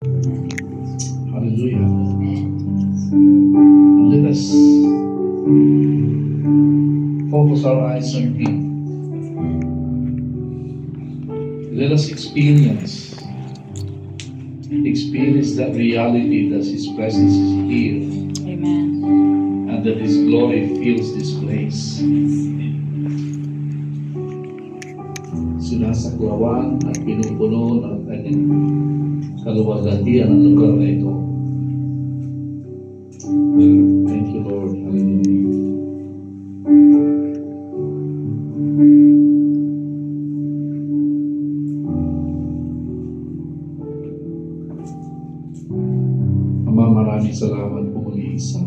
Hallelujah. And let us focus our eyes on Him. Let us experience that reality that His presence is here. Amen. And that His glory fills this place. Sinasaklawan at pinupuno ng kanyang kaluwalhatian ang lugar na ito. Thank you, Lord. Hallelujah. Ama, maraming salamat po muli sa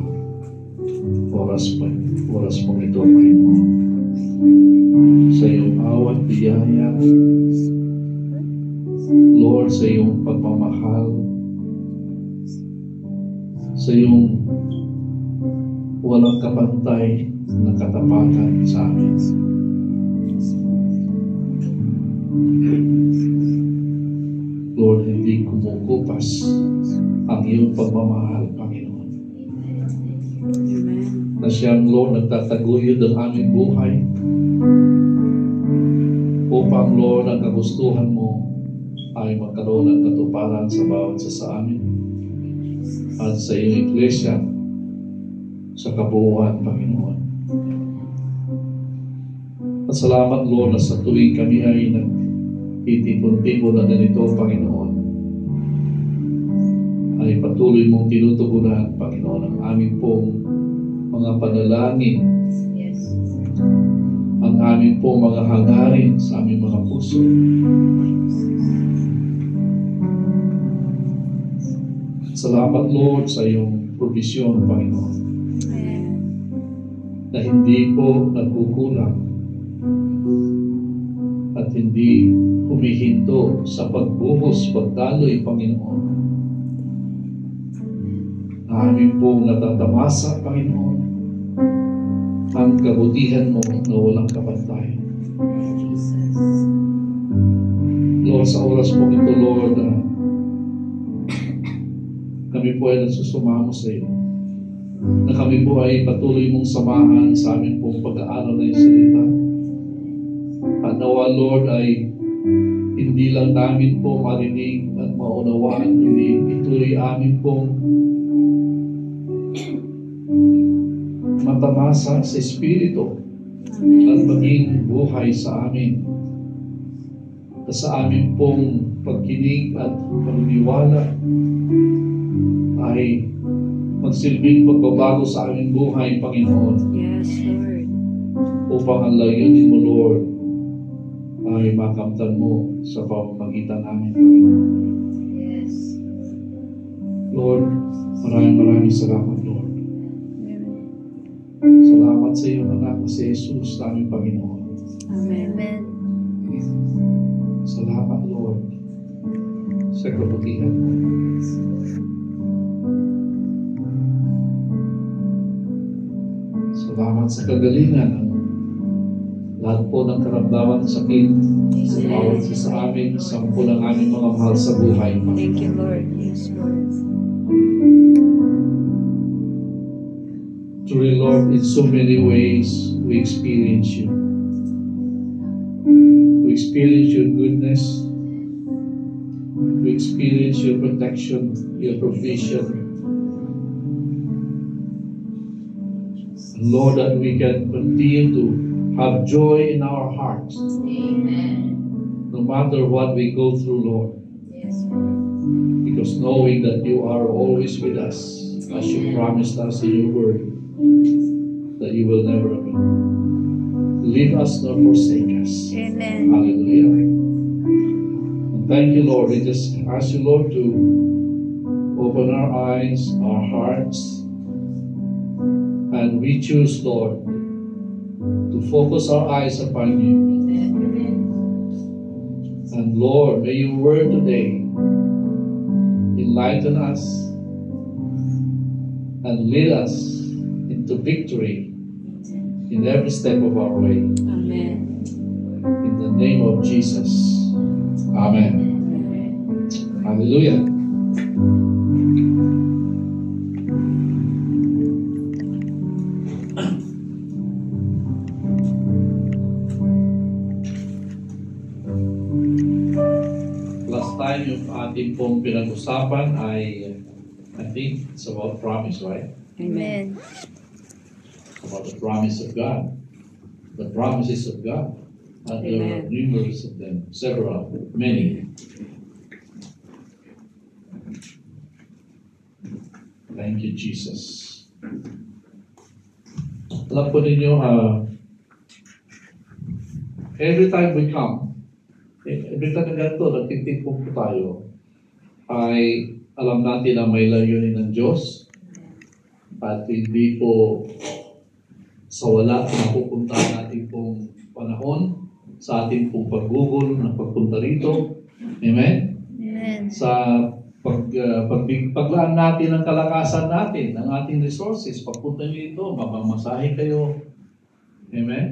oras po ito, Panginoon. Sa iyong awat, biyaya, Lord, sa iyong pagmamahal, sa iyong walang kapantay na katapatan sa amin. Lord, hindi kumukupas ang iyong pagmamahal, Panginoon. Amen. Na siyang, Lord, nagtataguyod ang aming buhay upang, Lord, ang kagustuhan mo ay magkaroon ng katuparan sa bawat isa sa amin at sa iyong iglesia sa kabuuan, Panginoon. At salamat, Lord, na sa tuwing kami ay nagtitipon-tipon na ganito, Panginoon, ay patuloy mong tinutugunan, Panginoon, ang aming pong mga panalangin, ang aming pong mga hangarin sa aming mga puso. Salamat, Lord, sa iyong provisyon, Panginoon, na hindi po nagkukulang at hindi humihinto sa pagbuhos, pagdaloy, Panginoon. Amin pong natatamasa, Panginoon, ang kabutihan mo na walang kapantay. Lord, sa oras po ito, Lord, kami po ay nagsusumamo sa iyo, na kami po ay patuloy mong samahan sa amin pong pag-aaral na yung salita. At nawa, Lord, ay hindi lang namin po marinig at maunawaan, hindi ito'y amin pong matamasa sa Espiritu at maging buhay sa amin. At sa amin pong pagkinig at pagniwala ay magsilbing pagbabago sa aming buhay, Panginoon. Yes, Lord. Upang ang layunin mo, Lord, ay makamtan mo sa pamamagitan namin, Panginoon. Yes. Lord, maraming salamat, Lord. Salamat sa iyong anak na si Jesus, aming Panginoon. Amen. Salamat, Lord, sa kabutihan mo. Salamat sa kagalingan ng lahat po ng karamdaman at sakit sa bawat isa sa amin, sampu ng aming mga mahal sa buhay. Thank you, Lord. Yes, Lord. Truly, Lord, in so many ways we experience you. We experience your goodness. We experience your protection, your provision. And Lord, that we can continue to have joy in our hearts. Amen. No matter what we go through, Lord. Yes. Because knowing that you are always with us, as you promised us in your word, that you will never leave us nor forsake us. Amen. Hallelujah. And thank you, Lord. We just ask you, Lord, to open our eyes, our hearts, and we choose, Lord, to focus our eyes upon you. And Lord, may your word today enlighten us and lead us into victory in every step of our way. Amen. In the name of Jesus. Amen. Hallelujah. Last time yung ating pong pinag-usapan ay I think it's about promise, right? Amen. About the promise of God. The promises of God. And there are Amen. numerous of them, several, many. Thank you, Jesus. Alam po ninyo, every time we come, every time na ganito, nagtitipong po tayo, ay alam natin na may layunin ng Diyos at hindi po sa wala na pupunta natin pong panahon sa ating pong paggugol na pagpunta rito. Amen? Amen. Sa paglaan natin ang kalakasan natin, ang ating resources, pagpunta nyo dito, mamamasahe kayo. Amen?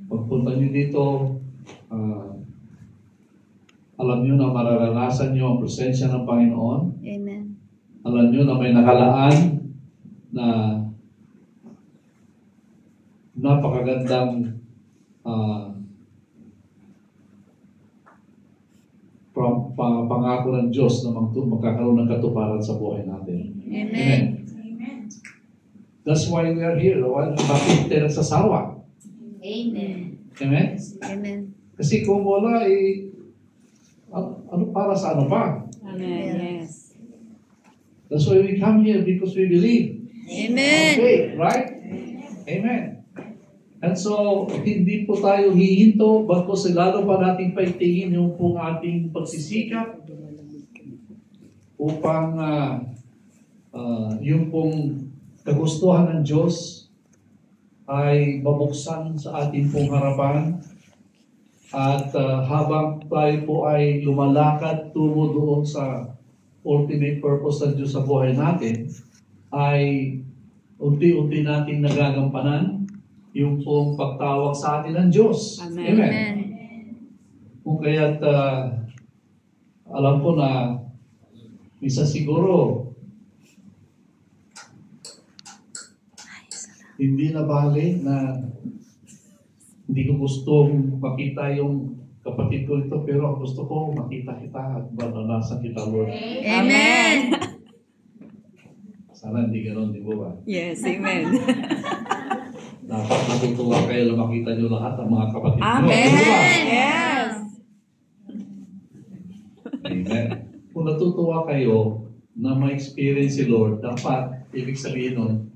Pagpunta nyo dito, alam nyo na mararanasan nyo ang presensya ng Panginoon. Amen. Alam nyo na may nakalaan na napakagandang pangako ng Diyos na magkakaroon ng katuparan sa buhay natin. Amen. That's why we are here. Bakit tayo nagsasawa? Amen. Amen? Amen. Kasi kung wala, ano para sa ano pa? Amen. Yes. That's why we come here, because we believe. Amen. Okay, right? Amen. And so, hindi po tayo hihinto, bagkus lalo pa natin paitingin yung pong ating pagsisikap upang yung pong kagustuhan ng Diyos ay mabuksan sa ating pong harapan. At habang tayo po ay lumalakad tungo doon sa ultimate purpose ng Diyos sa buhay natin, ay unti-unti natin nagagampanan yung pong pagtawag sa atin ng Diyos. Amen. Amen. Kung kaya't alam ko na isa siguro hindi na bali na hindi ko gustong makita yung kapatid ko ito, pero gusto ko makita kita at maranasan kita, Lord. Amen. Sana hindi gano'n, di ba? Yes. Amen. Dapat natutuwa kayo na makita nyo lahat ang mga kapatid nyo. Amen. Di ba? Yes. Amen. Kung natutuwa kayo na ma-experience si Lord, dapat, ibig sabihin nun,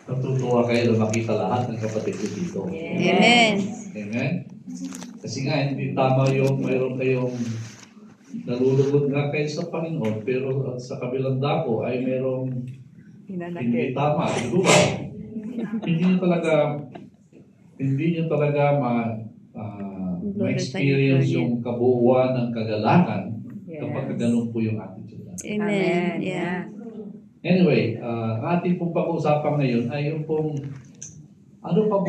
natutuwa kayo na makita lahat ng kapatid ko dito. Amen. Amen? Kasi nga, hindi tama yung mayroon kayong nalulugod nga kayo sa Panginoon, pero sa kabilang dako ay mayroong hindi Pinanakit. tama. Di ba? Hindi nyo talaga ma-experience yung kabuuan ng kagalakan kapag ganun po yung attitude natin. Amen. Amen. Yeah. Anyway, ang ating pong pag-uusapan ngayon ay yung pong ano pa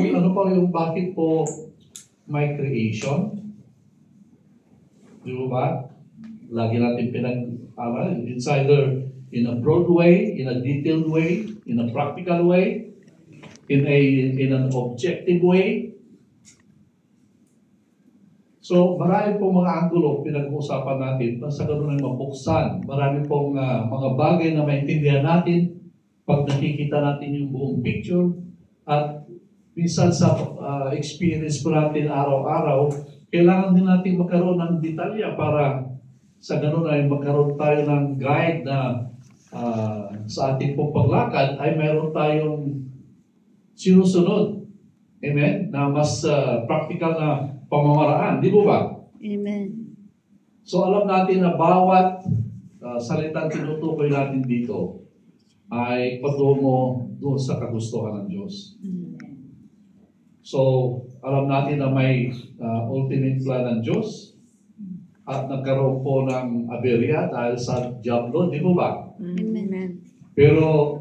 yung bakit po may creation? Di ba? Lagi natin pinag-aral. It's either in a broad way, in a detailed way, in a practical way, in an objective way. So, marami pong mga anggulo pinag-uusapan natin na sa ganun ay mabuksan. Marami pong mga bagay na maintindihan natin pag nakikita natin yung buong picture. At minsan sa experience po natin araw-araw, kailangan din natin magkaroon ng detalya para sa ganun ay magkaroon tayo ng guide na sa ating pong paglakad ay mayroon tayong sinusunod. Amen? Na mas practical na pamamaraan. Di ba? Amen. So alam natin na bawat salitang tinutukoy natin dito ay patungo doon sa kagustuhan ng Diyos. So alam natin na may ultimate plan ng Diyos at nagkaroon po ng aberya dahil sa diablo. Di ba? Amen. Pero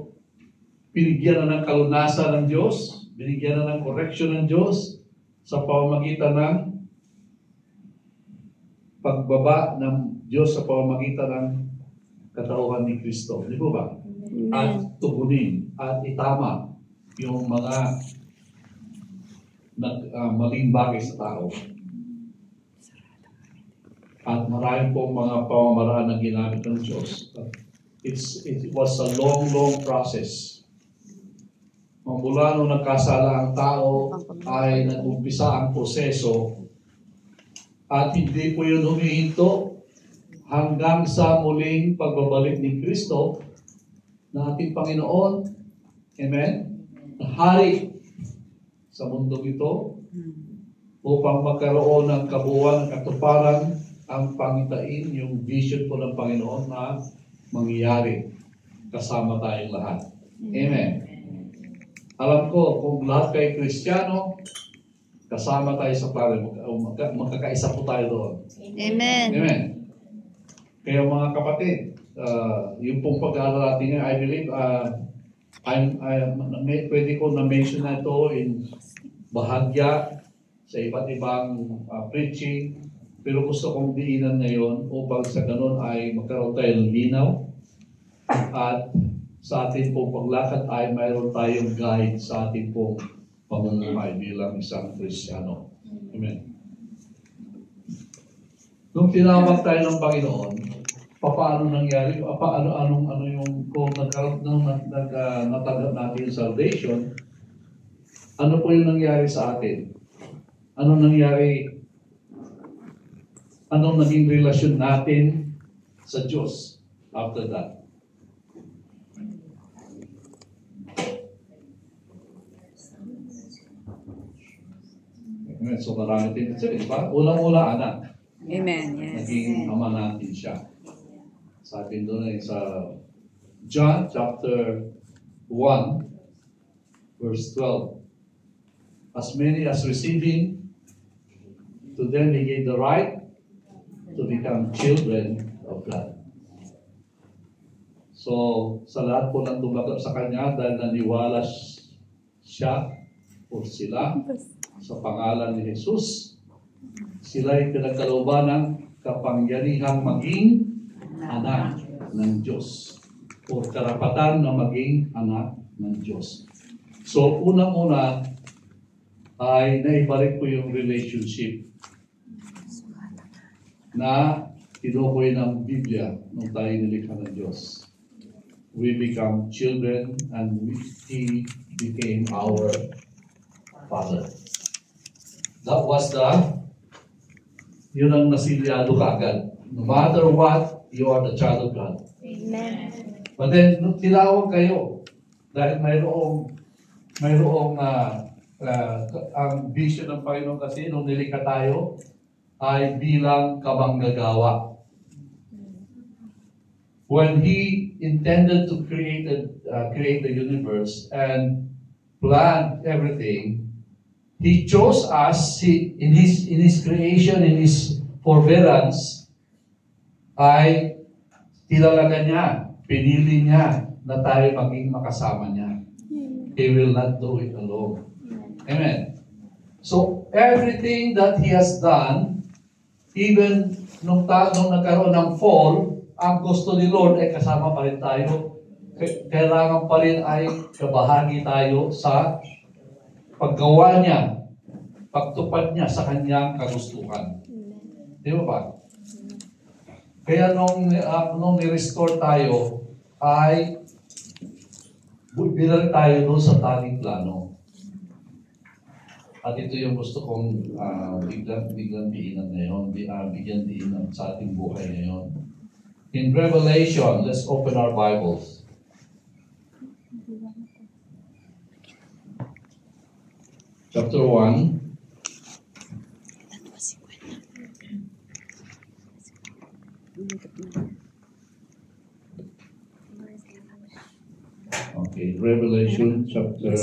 binigyan na ng kalunasan ng Diyos, binigyan na ng correction ng Diyos sa pamamagitan ng pagbaba ng Diyos sa pamamagitan ng katauhan ni Kristo. Di ba ba? Amen. At tugunin at itama yung mga maling bagay sa tao. At maraming pong mga pamamaraan na ginamit ng Diyos. It was a long process. Mula nung nagkasala ang tao ay nag-umpisa ang proseso at hindi po yun humihinto hanggang sa muling pagbabalik ni Kristo na ating Panginoon. Amen? Na hari sa mundong ito upang magkaroon ng kabuuan, ng katuparan ang pangitain, yung vision po ng Panginoon na mangyayari kasama tayong lahat. Amen. Alam ko, kung lahat kayo Kristiyano, kasama tayo sa plano, magkakaisa po tayo doon. Amen. Amen. Kaya mga kapatid, yung pong pag-aaral natin ngayon, I believe, pwede ko na-mention na ito in bahagya sa iba't ibang preaching, pero gusto kong diinan ngayon upang sa ganun ay magkaroon tayo ng linaw at sa ating pong paglakad ay mayroon tayong guide sa ating pong pamumuhay bilang isang Kristiyano. Amen. Nung tinawag tayo ng Panginoon, paano nangyari? Ano yung kung natanggap natin yung salvation, ano po yung nangyari sa atin? Anong nangyari? Anong naging relasyon natin sa Diyos after that? Amen. So marami din kasi, di ba? Unang-una, anak. Amen. Yes. Naging ama natin siya. Sabi doon ay sa John chapter 1 verse 12. As many as receiving, to them he gave the right to become children of God. So, sa lahat po ng tumatanggap sa Kanya dahil naniwala siya o sila sa pangalan ni Jesus, sila ay pinagkalooban ng kapangyarihang maging anak ng Diyos o karapatan na maging anak ng Diyos. So, unang-una ay naibalik po yung relationship na tinukoy ng Biblia nung tayo nilikha ng Diyos. We become children and He became our Father. That was yun ang nasilyado ka agad. No matter what, you are the child of God. Amen. But then, nung tinawag kayo, dahil mayroong ang vision ng Panginoon kasi nung nilikha tayo, ay bilang kamanggagawa. When He intended to create the universe and plan everything, He chose us in His creation, in His forbearance, ay tilalaga niya, pinili niya na tayo maging makasama niya. He will not do it alone. Amen. So, everything that He has done, even nung nagkaroon ng fall, ang gusto ni Lord ay kasama pa rin tayo. Kailangan pa rin ay kabahagi tayo sa paggawa niya, pagtupad niya sa kanyang kagustuhan. Di ba ba? Kaya nung ni-restore tayo, ay bilang tayo doon sa tanging plano. At ito yung gusto kong biglang diinan ngayon, bigyan diinan sa ating buhay ngayon. In Revelation, let's open our Bibles. Chapter 1. Okay, Revelation chapter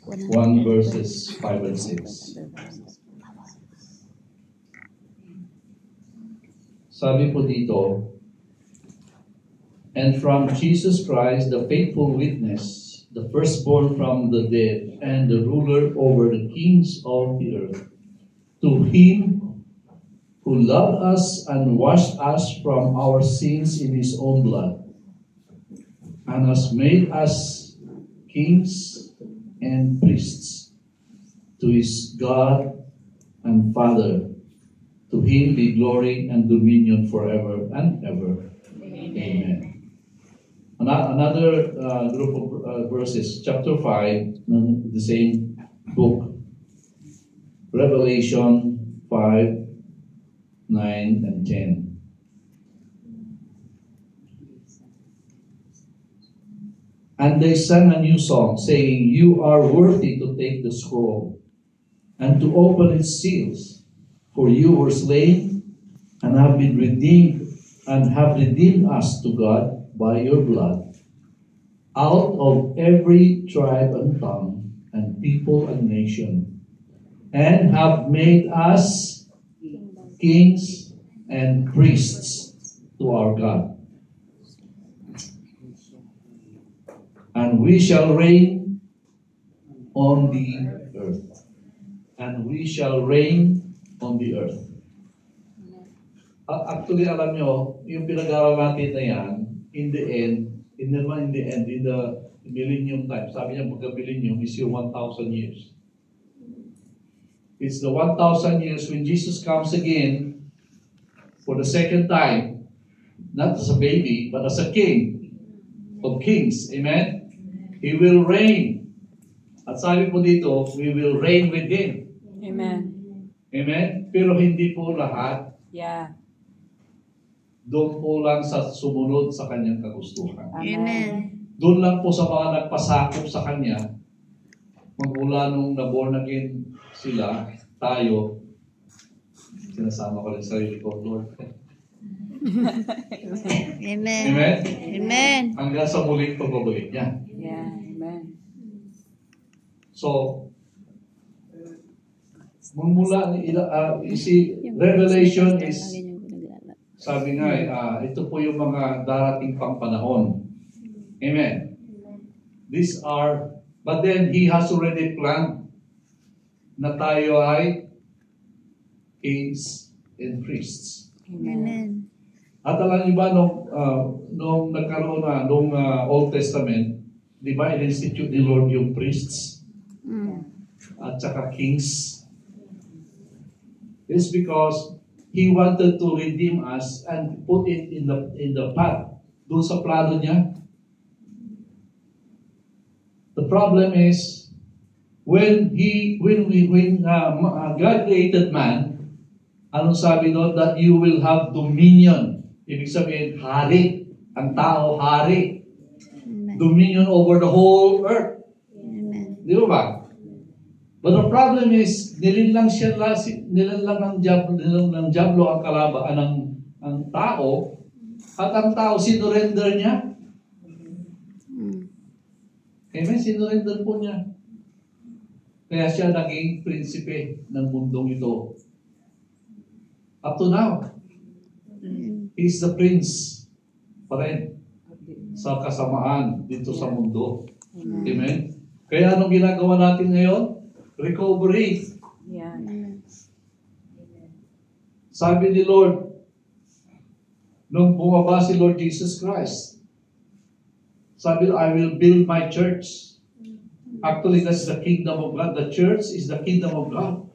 1 verses 5 and 6. Sabi po dito, and from Jesus Christ, the faithful witness, the firstborn from the dead, and the ruler over the kings of the earth, to Him who loved us and washed us from our sins in his own blood, and has made us kings and priests to his God and Father. To him be glory and dominion forever and ever. Amen. Another group of verses, chapter 5, the same book, Revelation 5, 9, and 10. And they sang a new song, saying, "You are worthy to take the scroll and to open its seals, for you were slain and have been redeemed and have redeemed us to God by your blood, out of every tribe and tongue and people and nation, and have made us kings and priests to our God. And we shall reign on the earth." And we shall reign on the earth. Actually, alam nyo, yung pinag-aaral natin na yan, in the millennium time, sabi niya, magka-millennium is yung 1,000 years. It's the 1,000 years when Jesus comes again for the second time, not as a baby, but as a king of kings. Amen? He will reign. At sabi po dito, we will reign with him. Amen. Amen? Pero hindi po lahat. Yeah. Doon po lang sa sumunod sa kanyang kagustuhan. Amen. Doon lang po sa mga nagpasakop sa kanya, magmula nung na-born again sila, tayo, sinasama ko rin sa sarili ko, Lord. Amen. Amen? Amen. Hanggang sa muling pagbabalik niya. Yeah. Amen. So, magmula, Revelation is, sabi nga, ito po yung mga darating pang panahon. Amen. These are, but then He has already planned na tayo ay kings and priests. Amen. At alam niyo ba, nung nagkaroon na, nung Old Testament, di ba, in-institute ni Lord yung priests at saka kings? It's because He wanted to redeem us and put it in the path. Doon sa plano niya. The problem is when God created man, anong sabi doon? That you will have dominion. Ibig sabihin, hari. Ang tao, hari. Amen. Dominion over the whole earth. Amen. Di ba? But the problem is, nilinlang ng Diablo ang kalaban ang tao, at ang tao sinurrender niya. Amen? Sinurrender po niya. Kaya siya naging prinsipe ng mundong ito. Up to now, He's the prince pa rin sa kasamaan dito sa mundo. Amen? Kaya anong ginagawa natin ngayon? Recovery. Yeah. Sabi ni Lord, nung bumaba si Lord Jesus Christ, sabi, I will build my church. Actually, that's the kingdom of God. The church is the kingdom of God.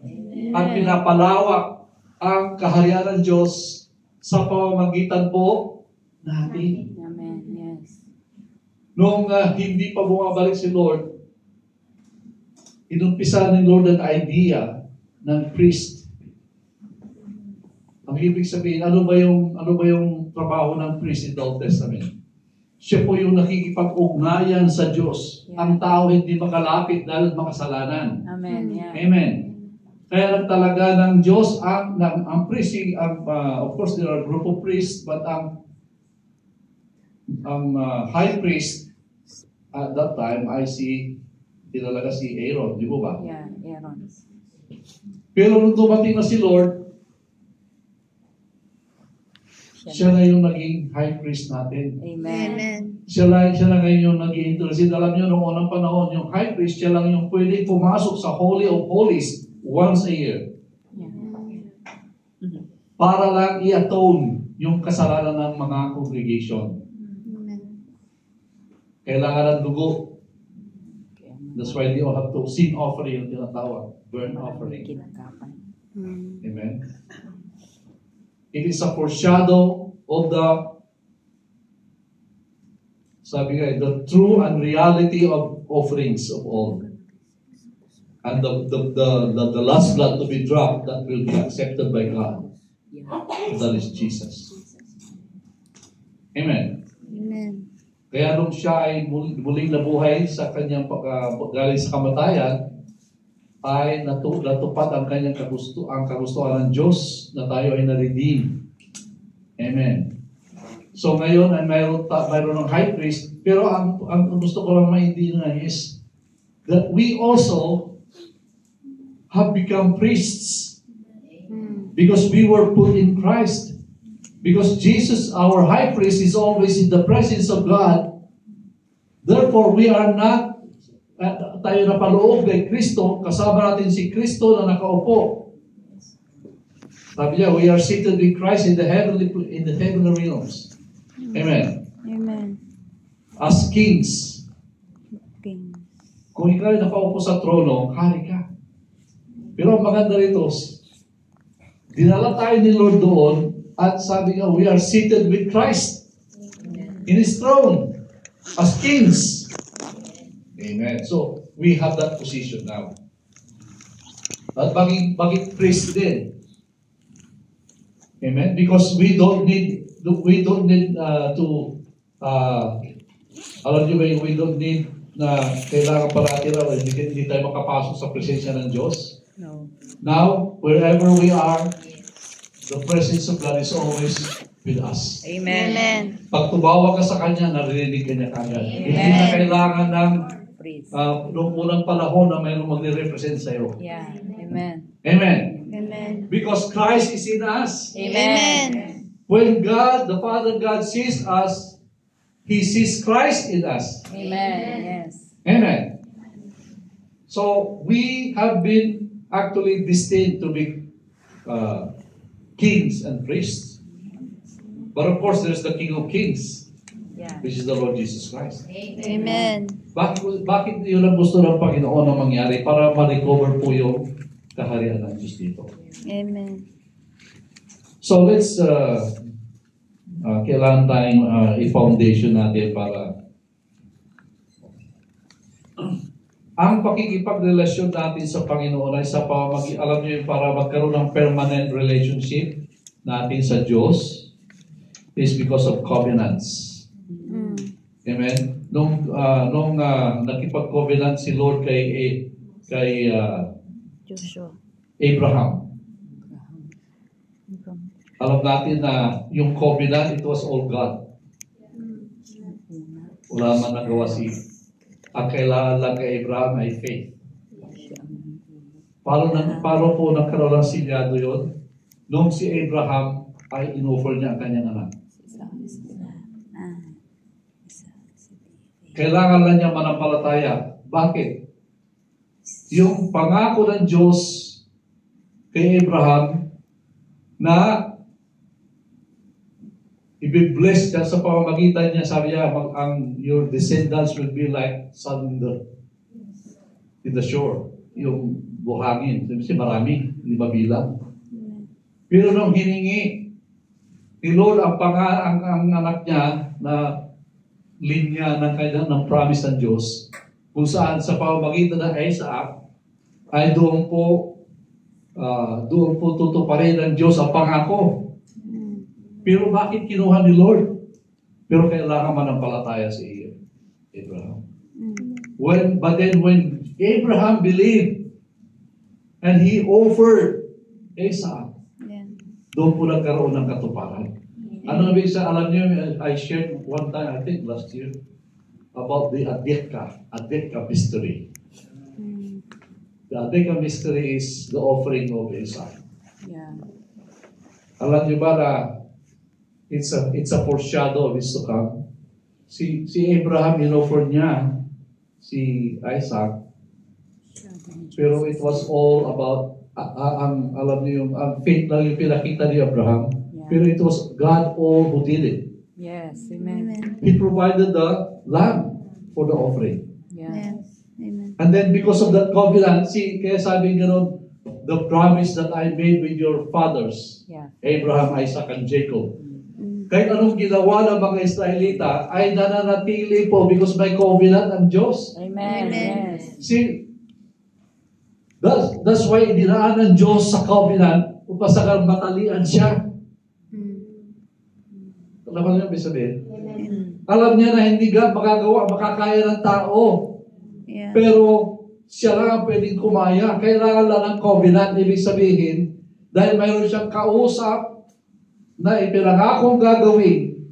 At pinapalawak ang kaharian ng Diyos sa pamamagitan po natin. Amen. Yes. Nung hindi pa bumabalik si Lord, inumpisa ni Lord ang idea ng priest. Ang ibig sabihin, ano ba yung trabaho ng priest in the Old Testament? Siya po yung nakikipag-ugnayan sa Diyos. Yeah. Ang tao hindi makalapit dahil makasalanan. Amen. Yeah. Amen. Kaya talaga ng Diyos ang priest, of course there are a group of priests, but ang high priest at that time I see tinalaga si Aaron, di ba? Yeah. Aaron. Pero nung dumating na si Lord, siya na yung naging high priest natin. Amen. Amen. Siya na ngayon yung naging intercede. Alam niyo, noong unang panahon, yung high priest, siya lang yung pwede pumasok sa Holy of Holies once a year. Yeah. para lang i-atone yung kasalanan ng mga congregation. Amen. Kailangan ng dugo. That's why they all have to sin offering yung tinatawag, burn offering. Kinakapan. Amen. It is a foreshadow of the, sabi nga, the true and reality of offerings of all. And the last blood to be dropped that will be accepted by God. That is Jesus. Amen. Amen. Kaya nung siya ay muling nabuhay sa kanyang galing sa kamatayan, ay natupad ang kanyang kagustuhan ng Diyos na tayo ay na-redeem. Amen. So ngayon ay mayroon ng high priest, pero ang gusto ko lang maintindihan is that we also have become priests because we were put in Christ. Because Jesus, our high priest, is always in the presence of God. Therefore, we are not tayo napaloob kay Kristo, kasama natin si Kristo na nakaupo. Sabi niya, we are seated with Christ in the heavenly realms. Amen. Amen. As kings. King. Kung ikaw ay nakaupo sa trono, hari ka. Pero ang maganda rito, dinala tayo ni Lord doon at sabi nga, we are seated with Christ in His throne as kings. Amen. So, we have that position now. At bakit priest din? Amen. Because we don't need to alam niyo ba, we don't need na kailangan parati raw hindi tayo makapasok sa presensya ng Diyos. No. Now, wherever we are, the presence of God is always with us. Amen. Amen. Pag tumawa ka sa Kanya, naririnig ka niya kagad. Hindi na kailangan ng Praise. noong unang panahon na mayroong magre-represent sa iyo. Yeah. Amen. Amen. Amen. Because Christ is in us. Amen. When God, the Father God sees us, He sees Christ in us. Amen. Yes. Amen. So, we have been actually destined to be kings and priests. But of course, there's the King of Kings, Yeah. which is the Lord Jesus Christ. Amen. Bakit yun ang gusto ng Panginoon na mangyari? Para ma-recover po yung kaharian ng Diyos dito. Amen. So let's, kailangan tayong i-foundation natin para ang pakikipagrelasyon natin sa Panginoon ay sa alam niyo yun, para magkaroon ng permanent relationship natin sa Diyos is because of covenants. Amen. Nung nakipag-covenant si Lord kay Joshua. Abraham. Alam natin na yung covenant, it was all God. Wala man nagawa si ang kailangan lang kay Abraham ay faith. Paano po nagkaroon ng silyado yun? Nung si Abraham ay inoffer niya ang kanyang anak. Kailangan lang niya manampalataya. Bakit? Yung pangako ng Diyos kay Abraham na i-bless ka sa pamamagitan niya, sabi niya, your descendants will be like sand in the shore. Yung buhangin. Kasi marami, hindi mabilang. Pero nung hiningi ni Lord ang anak niya na linya ng promise ng Diyos, kung saan sa pamamagitan ng Isaac, ay doon po tutuparin ng Diyos ang pangako. Pero bakit kinuha ni Lord? Pero kailangan manampalataya si Abraham. But then when Abraham believed and he offered Isaac, doon po nagkaroon ng katuparan. Ano na bisa, alam niyo, I shared one time, I think last year, about the Adeka mystery. The Adeka mystery is the offering of Isaac. Yeah. Alam niyo ba na it's a foreshadow of his to come. Si Abraham, inoffer niya si Isaac, pero it was all about alam niyo ang faith lang yung pinakita ni Abraham. Yeah. Pero it was God all who did it. Yes. Amen. Amen. He provided the lamb for the offering. Yeah. Yes. Amen. And then because of that covenant, kaya sabi gano'n, the promise that I made with your fathers, Yeah. Abraham, Isaac, and Jacob. Mm. Kahit anong ginawa ng mga Israelita ay nananatili po because may covenant ng Diyos. Amen. Amen. Yes. See, that's why dinaan ng Diyos sa covenant upang sa matalian siya. Mm. Alam mo niyo, ibig sabihin? Amen. Alam niya na hindi makakaya ng tao. Yeah. Pero siya lang ang pwedeng kumaya. Kailangan lang ng covenant. Ibig sabihin, dahil mayroon siyang kausap na ipinangakong gagawin,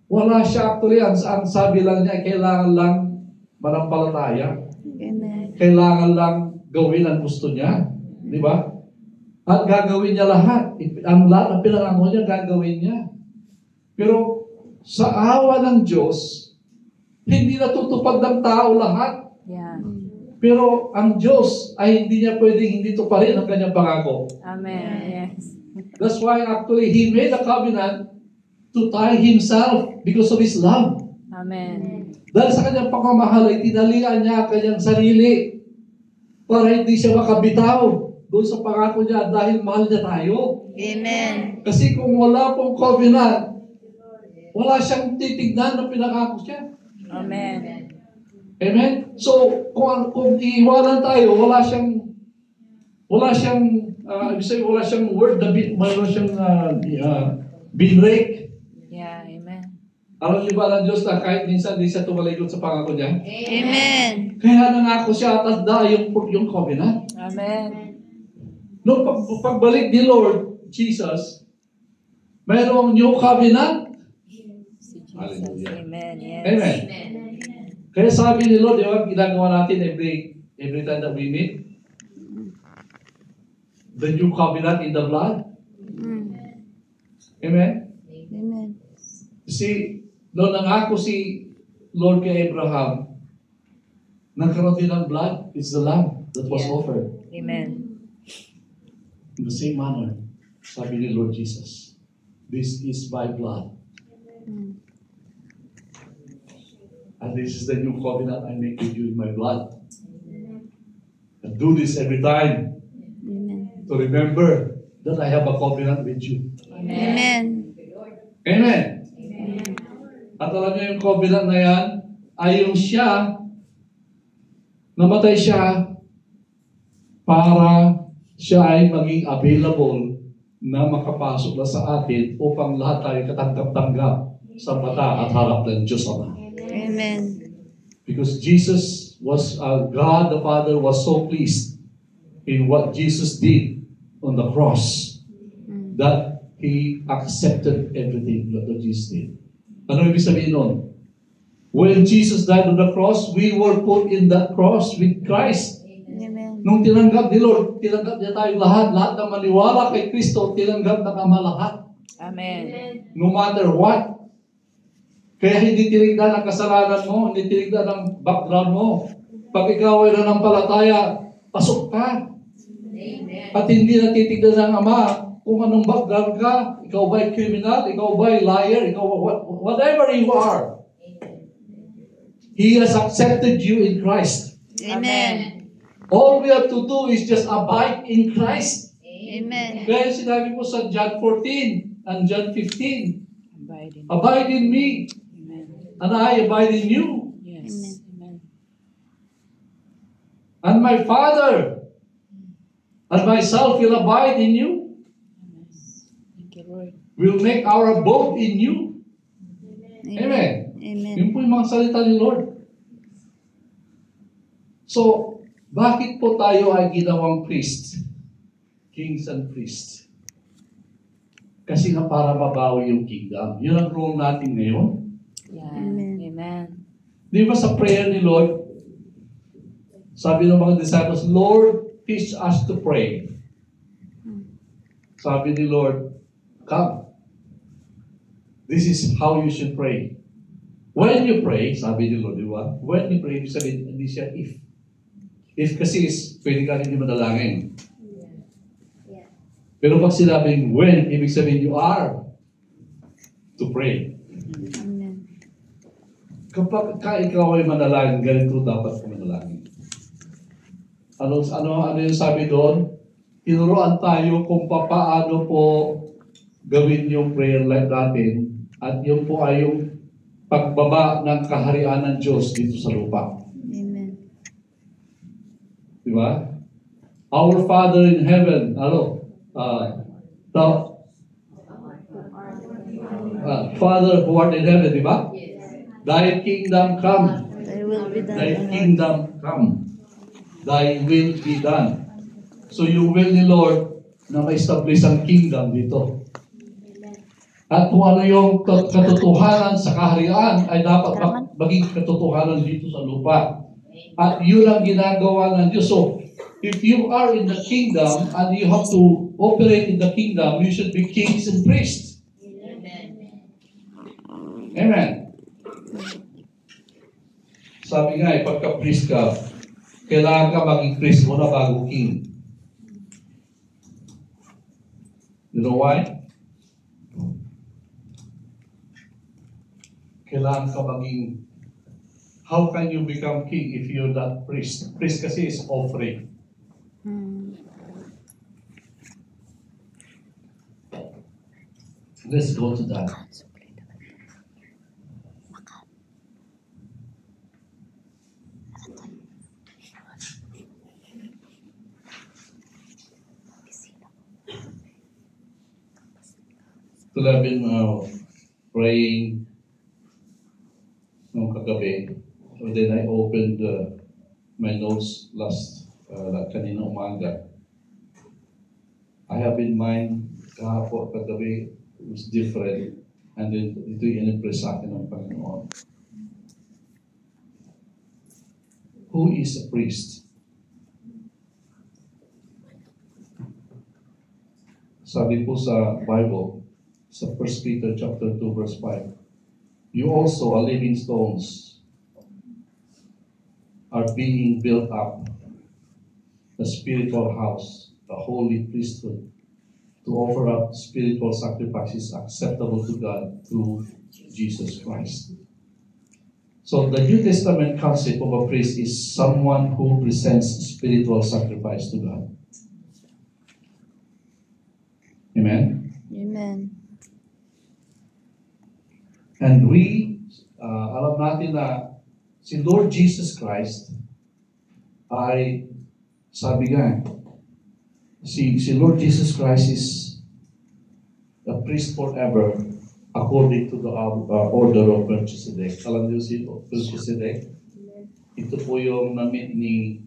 wala siya actually. Ang sabi lang niya, kailangan lang manampalataya. Amen. Kailangan lang gawin ang gusto niya. Di ba? At gagawin niya lahat. Ang lahat ng pinangako niya, gagawin niya. Pero sa awa ng Diyos, hindi natutupad ng tao lahat. Yeah. Pero ang Diyos ay hindi niya pwedeng hindi tuparin ang kanyang pangako. Amen. Yes. That's why actually He made a covenant to tie Himself because of His love. Amen. Dahil sa kanyang pagmamahal ay tinalian niya ang kanyang sarili para hindi siya makabitaw doon sa pangako niya dahil mahal niya tayo. Amen. Kasi kung wala pong covenant, wala siyang titignan na pinangako siya. Amen. Amen? So, kung iiwanan tayo, wala siyang ibig sabihin, wala siyang word na mayroon siyang binrake. Yeah. Amen. Alam niyo ba ng Diyos na kahit minsan di siya tumalikod sa pangako niya? Amen. Kaya nangako siya at tanda yung covenant. Amen. Noong pagbalik ni Lord Jesus, mayroong new covenant. Si Jesus. Hallelujah. Amen. Yes. Amen. Kaya sabi ni Lord, di ba, ginagawa natin every time that we meet, the new covenant in the blood. Mm. Amen? Amen. See, noong nangako si Lord kay Abraham, nagkaroon din ng blood, it's the lamb that was Yeah. offered. Amen. In the same manner, sabi ni Lord Jesus, this is my blood. Mm. And this is the new covenant I make with you in my blood. And do this every time Amen. to remember that I have a covenant with you. Amen. Amen. At alam niyo yung covenant na yan, ay yung siya, namatay siya para siya ay maging available na makapasok na sa atin upang lahat tayo katanggap-tanggap sa mata at harap ng Diyos Ama. Amen. Because Jesus was, God the Father was so pleased in what Jesus did on the cross that He accepted everything that Jesus did. Ano ibig sabihin nun? When Jesus died on the cross, we were put in that cross with Christ. Amen. Nung tinanggap ni Lord, tinanggap niya tayo lahat. Lahat na maniwala kay Kristo, tinanggap na kama lahat. Amen. No matter what. Kaya hindi tinignan ang kasalanan mo, hindi tinignan ang background mo. Pag ikaw ay nanampalataya, pasok ka. At hindi natitignan ng Ama kung anong background ka. Ikaw ba'y criminal? Ikaw ba'y liar? Ikaw, whatever you are. He has accepted you in Christ. Amen. All we have to do is just abide in Christ. Amen. Kaya sinabi mo sa John 14 and John 15, Abide in. abide in me, Amen. and I abide in you. Yes. Amen. And my Father and myself will abide in you. Thank you, Lord. Will make our abode in you. Amen. Amen. Yun po yung mga salita ni Lord. So, bakit po tayo ay ginawang priest? Kings and priests. Kasi nga para mabawi yung kingdom. Yun ang role natin ngayon. Yeah. Amen. Amen. Di ba sa prayer ni Lord, sabi ng mga disciples, Lord, teach us to pray. Sabi ni Lord, come. This is how you should pray. When you pray, sabi ni Lord, di ba? When you pray, sabi, hindi siya if. If kasi is, pwede ka hindi manalangin. Pero pag sinabing when, ibig sabihin you are to pray. Amen. Kapag ikaw ay manalangin, ganito dapat ka manalangin. Ano yung sabi doon? Tinuruan tayo kung paano po gawin yung prayer life natin at yun po ay yung pagbaba ng kaharian ng Diyos dito sa lupa. Amen. Di ba? Our Father in heaven, Father who art in heaven, di ba? Thy kingdom come. Thy will be done. Thy on earth. kingdom come. Thy will be done. So yung will ni Lord na ma-establish ang kingdom dito. At kung ano yung katotohanan sa kaharian ay dapat maging katotohanan dito sa lupa. At yun ang ginagawa ng Diyos. So, if you are in the kingdom and you have to operate in the kingdom, you should be kings and priests. Amen. Sabi nga, pagka-priest ka, kailangan ka maging priest muna bago king. You know why? Kailangan ka maging, how can you become king if you're not priest? Priest kasi is offering. Let's go to that. So I've been praying nung kagabi. So then I opened my notes kanina umaga. I have in mind kahapon kagabi it was different and then ito yung in-impress sa akin ng Panginoon. Who is a priest? Sabi po sa Bible, sa 1 Peter chapter 2 verse 5, you also are living stones, are being built up, a spiritual house, a holy priesthood, to offer up spiritual sacrifices acceptable to God through Jesus Christ. So the New Testament concept of a priest is someone who presents spiritual sacrifice to God. Amen? Amen. And we, alam natin na si Lord Jesus Christ ay, sabi nga, si Lord Jesus Christ is a priest forever according to the order of Melchizedek. Alam niyo si Melchizedek? Ito po yung na-meet ni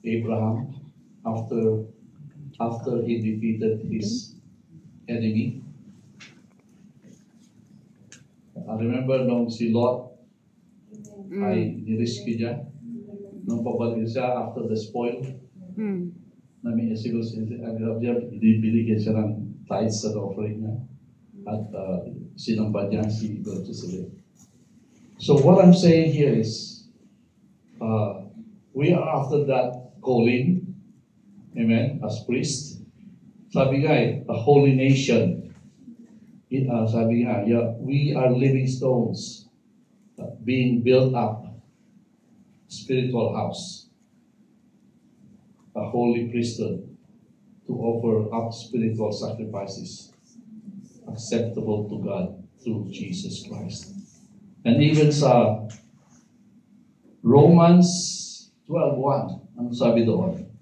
Abraham after he defeated his enemy. I remember nung si Lot ay nirescue niya nung pabalik siya after the spoil. Namin niya siguro binigyan siya ng tithes at offering niya at sinamba niya si Melchizedek. So what I'm saying here is we are after that calling, amen, as priests. Sabi nga a holy nation. Sabi nga, we are living stones being built up, spiritual house, a holy priesthood to offer up spiritual sacrifices acceptable to God through Jesus Christ. And even sa Romans 12:1, ano sabi doon?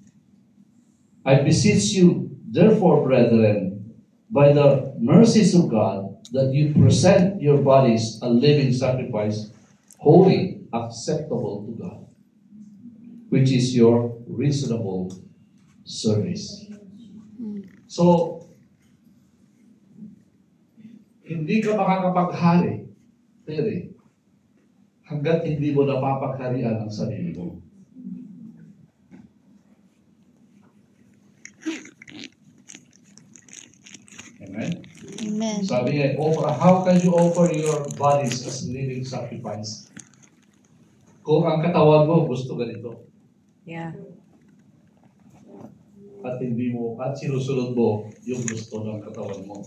I beseech you, therefore, brethren, by the mercies of God, that you present your bodies a living sacrifice, holy, acceptable to God, which is your reasonable service. So, hindi ka makakapaghari, hanggat hindi mo napapagharian ang sarili mo. Amen? Amen. Sabi niya, how can you offer your bodies as living sacrifice? Kung ang katawan mo gusto ganito. Yeah. at sinusunod mo yung gusto ng katawan mo.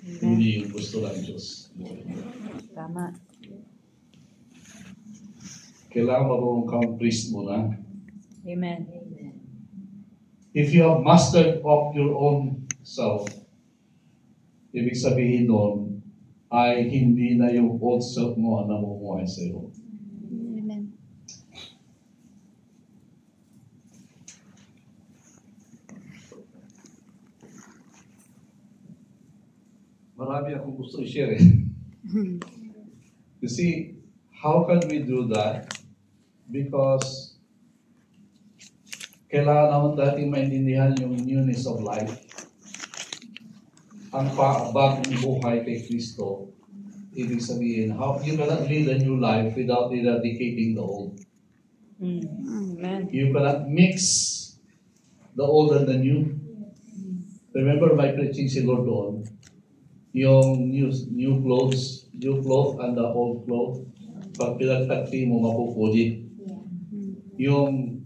Hindi yung gusto ng Diyos. Tama. Kailangan marunong kang priest muna. Amen. If you have mastered of your own self, ibig sabihin nun, ay hindi na yung old self mo ang namumuhay sa iyo. Amen. Marami akong gusto i-share eh. You see, how can we do that? Because kailangan naman natin maintindihan yung newness of life. Ang bagong buhay kay Kristo, ibig sabihin, how you cannot lead a new life without eradicating the old. Amen. You cannot mix the old and the new. Remember my preaching si Lord doon, yung new clothes and the old clothes, pag pinagtagpi mo, mapupulit. Yung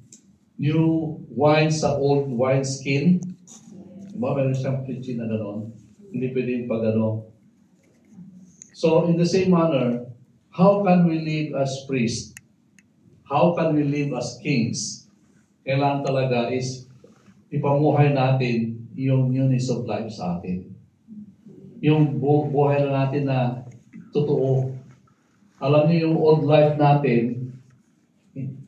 new wine sa old wine skin, diba, meron siyang preaching na gano'n, hindi pwedeng pag ano. So, in the same manner, how can we live as priests? How can we live as kings? Kailangan talaga is ipamuhay natin yung newness of life sa atin. Yung buhay na natin na totoo. Alam niyo yung old life natin,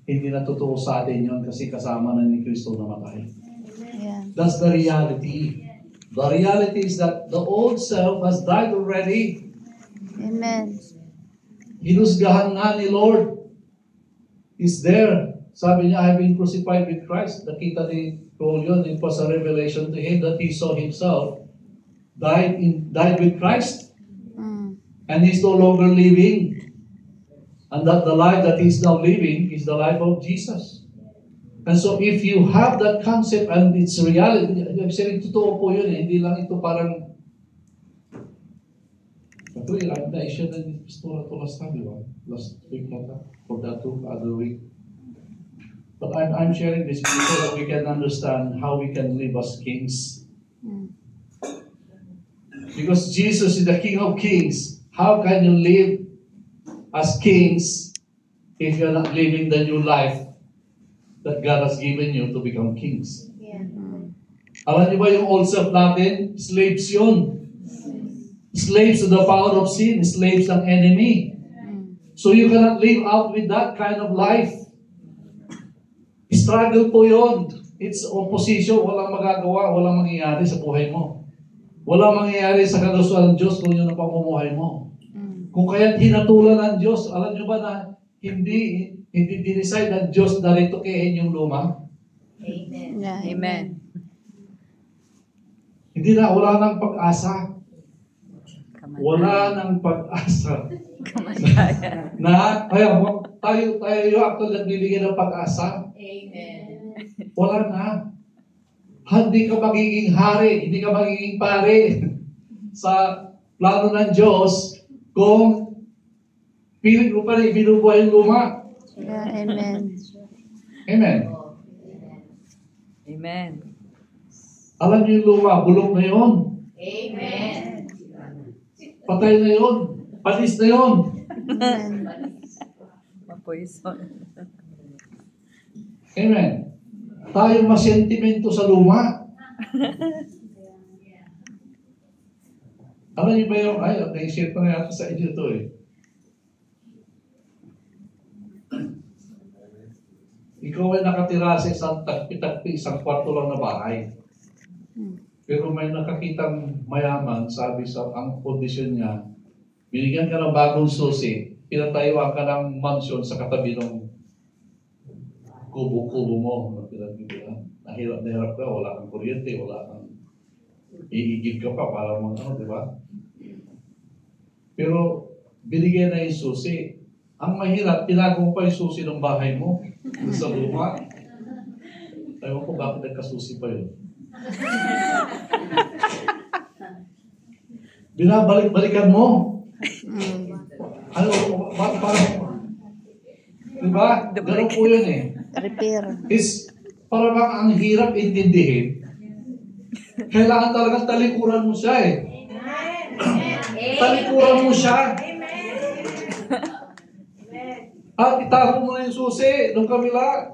hindi na totoo sa atin yun kasi kasama na ni Kristo namatay. Yeah. That's the reality. The reality is that the old self has died already. Amen. Hinusgahan nga ni Lord. Is there. Sabi niya, I have been crucified with Christ. Nakita ni Paul yun. It was a revelation to him that he saw himself died with Christ. And he's no longer living. And that the life that he's now living is the life of Jesus. And so if you have that concept and it's reality, actually totoo po yun eh. Hindi lang ito parang actually, na-share na ni Pastora to last time, di ba? Last week nata, or that other week. But I'm sharing this so that we can understand how we can live as kings. Because Jesus is the King of Kings. How can you live as kings if you're not living the new life that God has given you to become kings? Yeah. Alam niyo ba yung old self natin? Slaves yun. Slaves to the power of sin. Slaves ng enemy. So you cannot live out with that kind of life. Struggle po yun. It's opposition. Walang magagawa. Walang mangyayari sa buhay mo. Walang mangyayari sa kagustuhan ng Diyos kung yun ang pamumuhay mo. Kung kaya't hinatulan ng Diyos, alam nyo ba na hindi dinicide ng Diyos na ritukehin yung luma? Amen. Yeah. Amen. Hindi na, wala nang pag-asa. Wala nang pag-asa. Na, tayo yung actual nagbibigay ng pag-asa. Amen. Wala na. Hindi ka magiging hari, hindi ka magiging pare sa plano ng Diyos kung pilit mo pa rin binubuhay yung luma. Yeah, amen. Amen. Amen. Alam niyo yung luma, bulok na yun. Amen. Patay na yun. Panis na yun. Amen. Mapoison. Amen. Tayo masentimento sa luma. Alam niyo ba yung, share ko na yata sa inyo ito eh. Ikaw ay nakatira sa isang tagpi-tagpi, isang kwarto lang na bahay. Pero may nakakitang mayaman, sabi sa ang kondisyon niya, binigyan ka ng bagong susi, pinatayuan ka ng mansyon sa katabi ng kubo-kubo mo. Nahirap na hirap ka, wala kang kuryente, wala kang iigib ka pa para di ba? Pero binigyan na yung susi. Ang mahirap, tinagong pa yung susi ng bahay mo sa luma. Ewan ko bakit nagkasusi pa yun. Binabalik-balikan mo. Ano, parang, diba? Ganun po yun eh. Repair. Is, para bang ang hirap intindihin Kailangan talagang talikuran mo siya eh. Talikuran mo siya. At itago mo na yung susi ng kabila.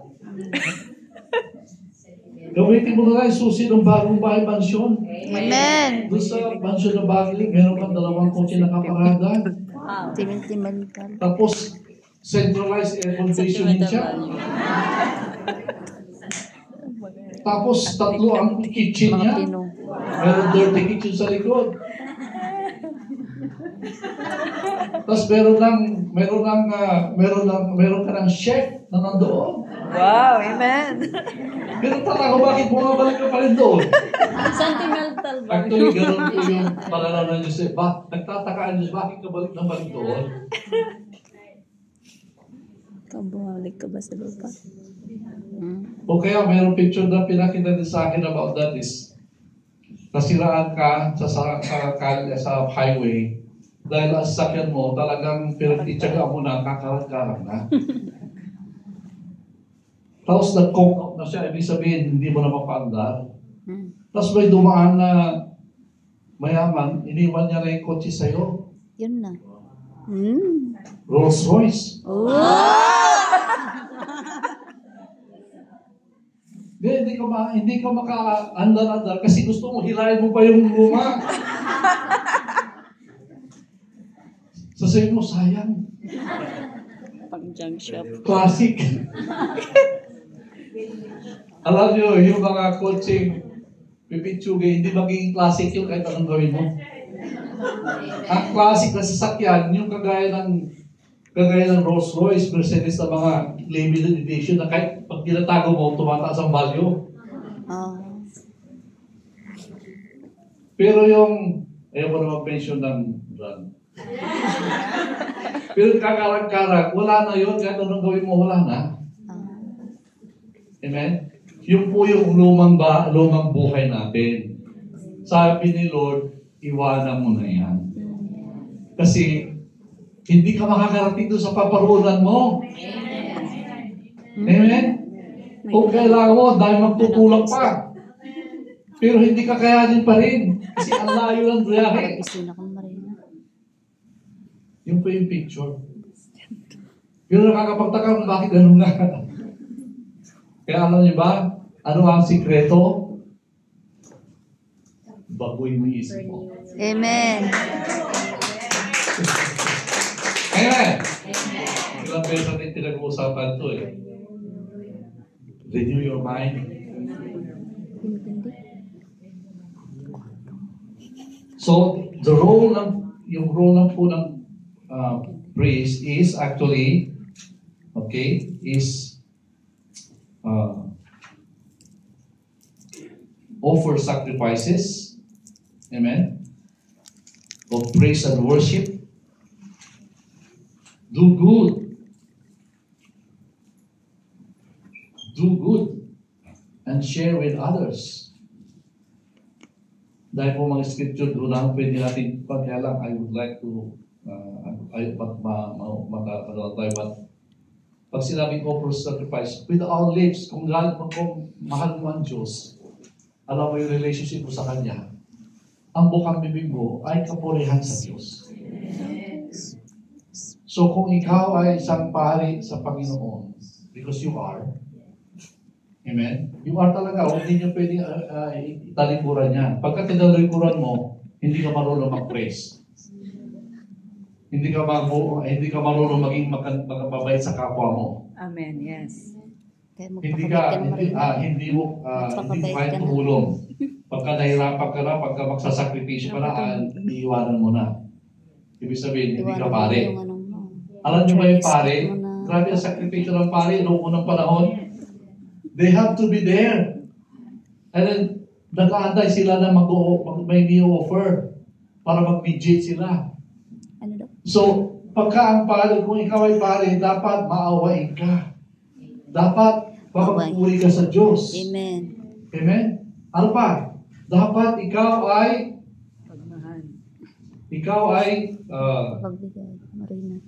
Gamitin mo na lang yung susi ng bagong bahay mansyon. Amen. Doon sa mansyon na bagay, meron kang 2 kotse na kaparada. Sentimental. Tapos, centralized air conditioning siya. Tapos, 3 ang kitchen Mga niya. Pino. Meron dirty kitchen sa likod. Tapos meron ka ng chef na nandoon. Wow, amen. Pero tatako, bakit bumabalik ka pa rin doon? Sentimental ba? Actually, ganoon po yung pananaw ng Diyos. Nagtataka ang Diyos, bakit ka balik na balik doon? Bumalik ka ba sa lupa? O kaya mayroong picture na pinakita din sa akin about that is, nasiraan ka sa highway dahil ang sasakyan mo talagang pinag-itsaga mo na, kakarang-karang na. Tapos nag-coke out na siya, ibig sabihin, hindi mo na mapaandar. Tapos may dumaan na mayaman, iniwan niya na yung kotse sa'yo. Yun na. Rolls Royce. Oh! Hindi ka maka-andar-andar kasi gusto mo hilahin mo pa yung luma. Sasabihin mo, sayang. Pang-junk shop. Classic. Alam nyo, yung mga coaching pipitsugay, hindi magiging classic yun kahit anong gawin mo. Ang classic na sasakyan, yung kagaya ng Rolls Royce, Mercedes na mga limited edition na kahit pag tinatago mo, tumataas ang value. Pero yung, ayaw ko na mag-mention ng brand. Pero kakarag-karag, wala na yun, kahit anong gawin mo, wala na. Amen? Yung po yung lumang buhay natin. Sabi ni Lord, iwanan mo na yan. Kasi, hindi ka makakarating doon sa paparulan mo. Amen? Kung kailangan mo, dahil magtutulak pa. Pero hindi ka kayanin pa rin. Kasi ang layo ng biyahe. Yung po yung picture. Pero nakakapagtaka kung bakit ganun nga. Kaya alam niyo ba, ano ang sikreto? Baguhin mo yung isip mo. Amen. Amen! Ilang beses natin pinag-uusapan ito eh. Renew your mind. So, yung role ng po ng priest is actually, offer sacrifices, amen, of praise and worship, do good, and share with others. Dahil po mga scripture doon lang, pwede natin pagkalang, I would like to, but pag sinabing offer sacrifice, with our lips, kung mahal mo ang Diyos, alam mo yung relationship mo sa Kanya, ang bukang bibig mo ay kapurihan sa Diyos. So kung ikaw ay isang pari sa Panginoon, because you are, amen? You are talaga, hindi nyo pwedeng talikuran yan. Pagka tinalikuran mo, hindi ka marunong mag-praise. Hindi ka marunong maging magpabait sa kapwa mo. Amen, yes. Hindi mo kaya tumulong. Pagka nahirapan ka na, pagka magsasakripisyo ka na, iiwanan mo na. Ibig sabihin, hindi ka pare. Alam niyo ba yung pare? Grabe ang sakripisyo ng pare noong unang panahon. They have to be there. And then, nag-aantay sila na may offer para mag-mediate sila. So, pagka ang pare, kung ikaw ay pare, dapat maawain ka. Dapat mapagpuri ka sa Diyos. Amen. Amen? Ano pa? Dapat ikaw ay Pagbigay, Marina.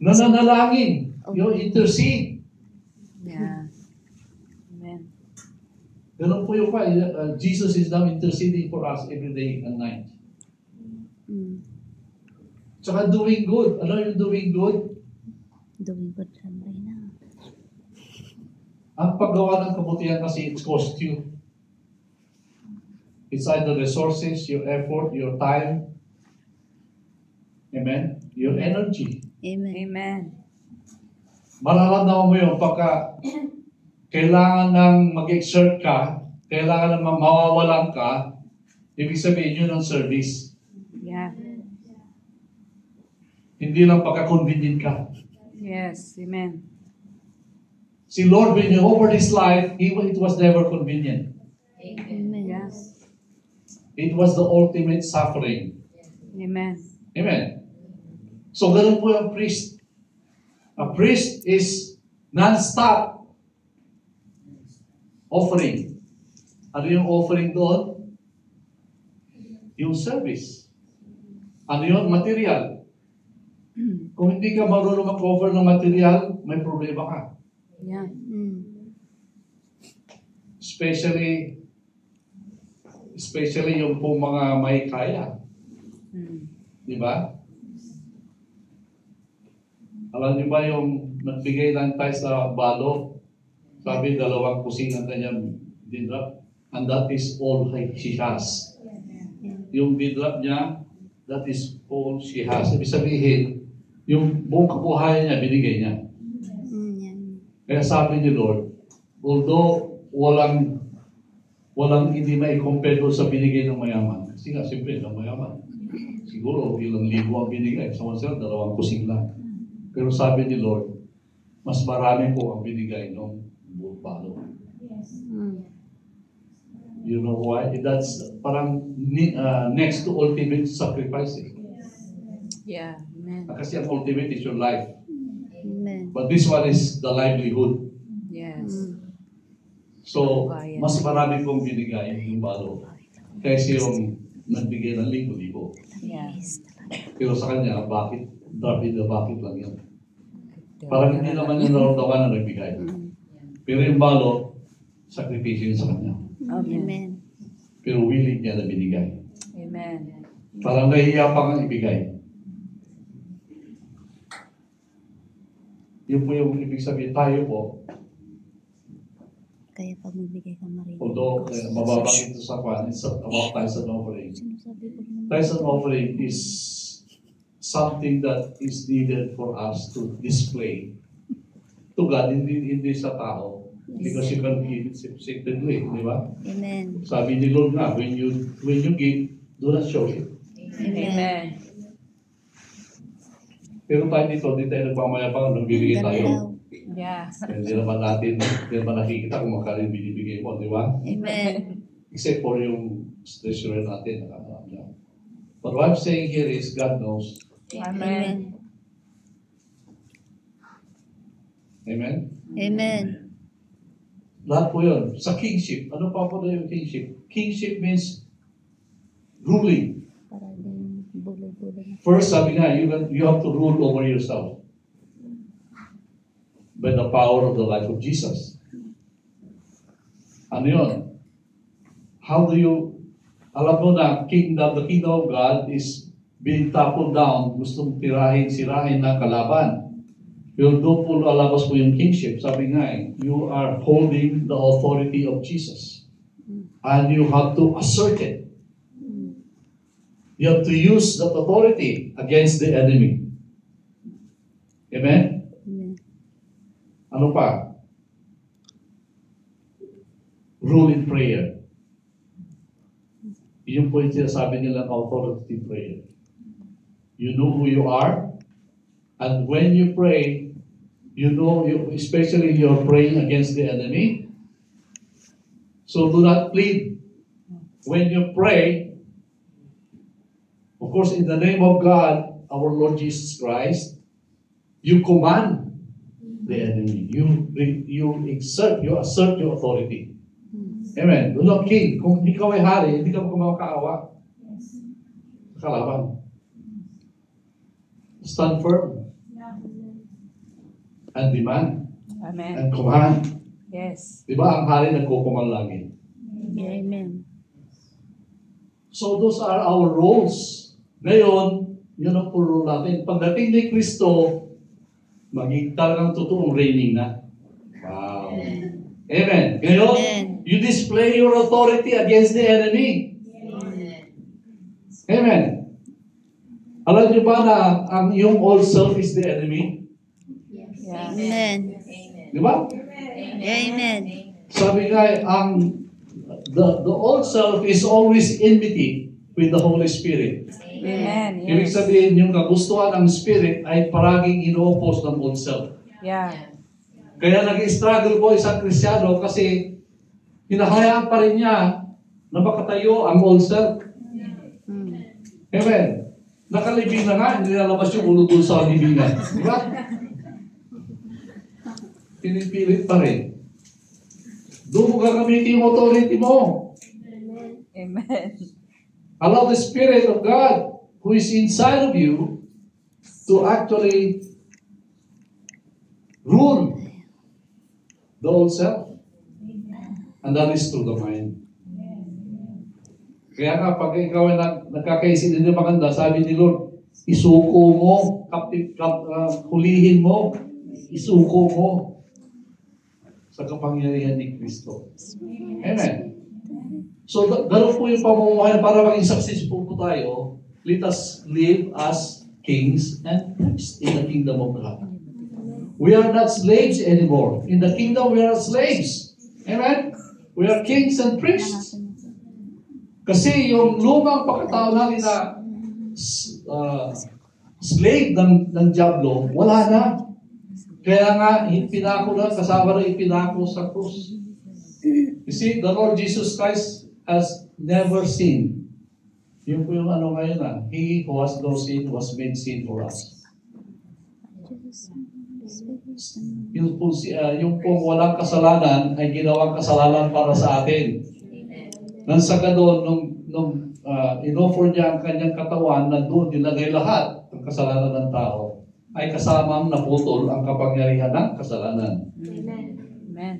nananalangin. You intercede. Yeah. Amen. Ganun po yung Jesus is now interceding for us every day and night. Tsaka doing good. Ano yung doing good? Doing good sa Marina. Ang paggawa ng kabutihan kasi it costs you. It's either resources, your effort, your time. Amen? Your energy. Amen. Amen. Mararamdaman mo yun pagka kailangan ng mag-exert ka, kailangan ng mawawalan ka, ibig sabihin yun ang service. Yeah. Hindi lang pagka-convenient ka. Yes. Amen. Si Lord, when He offered His life, it was never convenient. Amen. Yes. It was the ultimate suffering. Amen. Amen. So, ganun po yung priest. A priest is non-stop offering. Ano yung offering doon? Yung service. Ano yung material? Kung hindi ka marunong mag-offer ng material, may problema ka. Yeah. Especially yung pong mga may kaya. Di ba? Alam niyo ba yung nagbigay lang tayo sa balo? Sabi, 2 kusina kanyang dinrap. And that is all she has. Yung dinrap niya, that is all she has. Ibig sabihin, yung buong kabuhayan niya, binigay niya. Kaya sabi ni Lord, although walang hindi mai-compare doon sa binigay ng mayaman. Kasi nga, siyempre, ng mayaman. Siguro, ilang libo ang binigay. Sa mga 2 kusina. Pero sabi ni Lord, mas marami po ang binigay ng balo. Yes. You know why? That's parang next to ultimate sacrifice. Yeah. Amen. Kasi ang ultimate is your life. Amen. But this one is the livelihood. Yes. So, mas marami pong binigay yung balo. Kaysa yung nagbigay ng libo-libo. Yes. Pero sa kanya, bakit? Bakit lang yan. Parang hindi naman yung naramdaman na nagbigay. Pero yung balo, sakripisyo yun sa kanya. Amen. Pero willing niya na binigay. Amen. Parang nahihiya pa nga ibigay. Yun po yung ibig sabihin tayo po. Kaya pag magbigay ka Marina. Although mababang ito sa kwan, it's about tithes and offering. Sinasabi ko naman. Tithes and offering is something that is needed for us to display to God, hindi sa tao. Because you can give it secretly, di ba? Amen. Sabi ni Lord nga, when you give, do not show it. Amen. Pero tayo dito, di tayo nagmamayabang, nagbibigay Ganun daw. tayo. Yeah. Hindi naman nakikita kung magkano binibigay mo, di ba? Amen. Except for yung treasurer natin. But what I'm saying here is, God knows. Amen. Amen? Amen. Lahat po yun. Sa kingship, ano pa po na yung kingship? Kingship means ruling. Para din buloy-buloy. First, sabi nga, you have to rule over yourself by the power of the life of Jesus. Ano yun? How do you, alam mo na, the kingdom of God is being toppled down, gustong sirahin ng kalaban. Pero doon po lalabas po yung kingship. Sabi nga you are holding the authority of Jesus. And you have to assert it. You have to use that authority against the enemy. Amen? Amen. Ano pa? Rule in prayer. Yun po yung sinasabi nila authoritative prayer. You know who you are, and when you pray, you know, especially you're praying against the enemy. So do not plead. When you pray, of course, in the name of God, our Lord Jesus Christ, you command the enemy. You assert your authority. Amen. Do not king. Kung ikaw ay hari, hindi ka makakaawa. Kalaban. Stand firm. And demand. Amen. And command. Yes. Di ba ang hari nagkukuman lagi? Amen. So those are our roles. Ngayon, yun ang puro natin. Pagdating ni Kristo, maging talagang totoong reigning na. Wow. Amen. Ngayon, Amen. you display your authority against the enemy. Amen. Alam niyo ba na ang yung old self is the enemy? Yeah. Amen. Di ba? Amen. Sabi nga, the old self is always enmity with the Holy Spirit. Amen. Ibig Yes. sabihin, yung kagustuhan ng Spirit ay paraging ino-oppose ng old self. Yeah. Kaya nag-struggle po isang Kristiyano kasi hinahayaan pa rin niya na makatayo ang old self. Mm. Amen. Nakalibing na nga, hindi nalabas yung ulo doon sa libingan. Di ba? Pinipilit pa rin. Doon mo gagamitin yung authority mo. Amen. Allow the Spirit of God who is inside of you to actually rule the old self. And that is through the mind. Kaya nga, pag ikaw ay nagkakaisip hindi maganda, sabi ni Lord, isuko mo, hulihin mo, isuko mo sa kapangyarihan ni Kristo. Amen. So, gano'n po yung pamumuhay para maging successful po tayo. Let us live as kings and priests in the kingdom of God. We are not slaves anymore. In the kingdom, we are slaves. Amen? We are kings and priests. Kasi yung lumang pagkatao natin na slave ng Diablo, wala na. Kaya nga, ipinako na, kasama na ipinako sa krus. You see, the Lord Jesus Christ has never sinned. Yun po yung ano ngayon He who has no sin was made sin for us. Yung po walang kasalanan ay ginawang kasalanan para sa atin. Nang sa ganon, nung inoffer niya ang kanyang katawan na doon nilagay lahat ng kasalanan ng tao, ay kasamang naputol ang kapangyarihan ng kasalanan. Amen.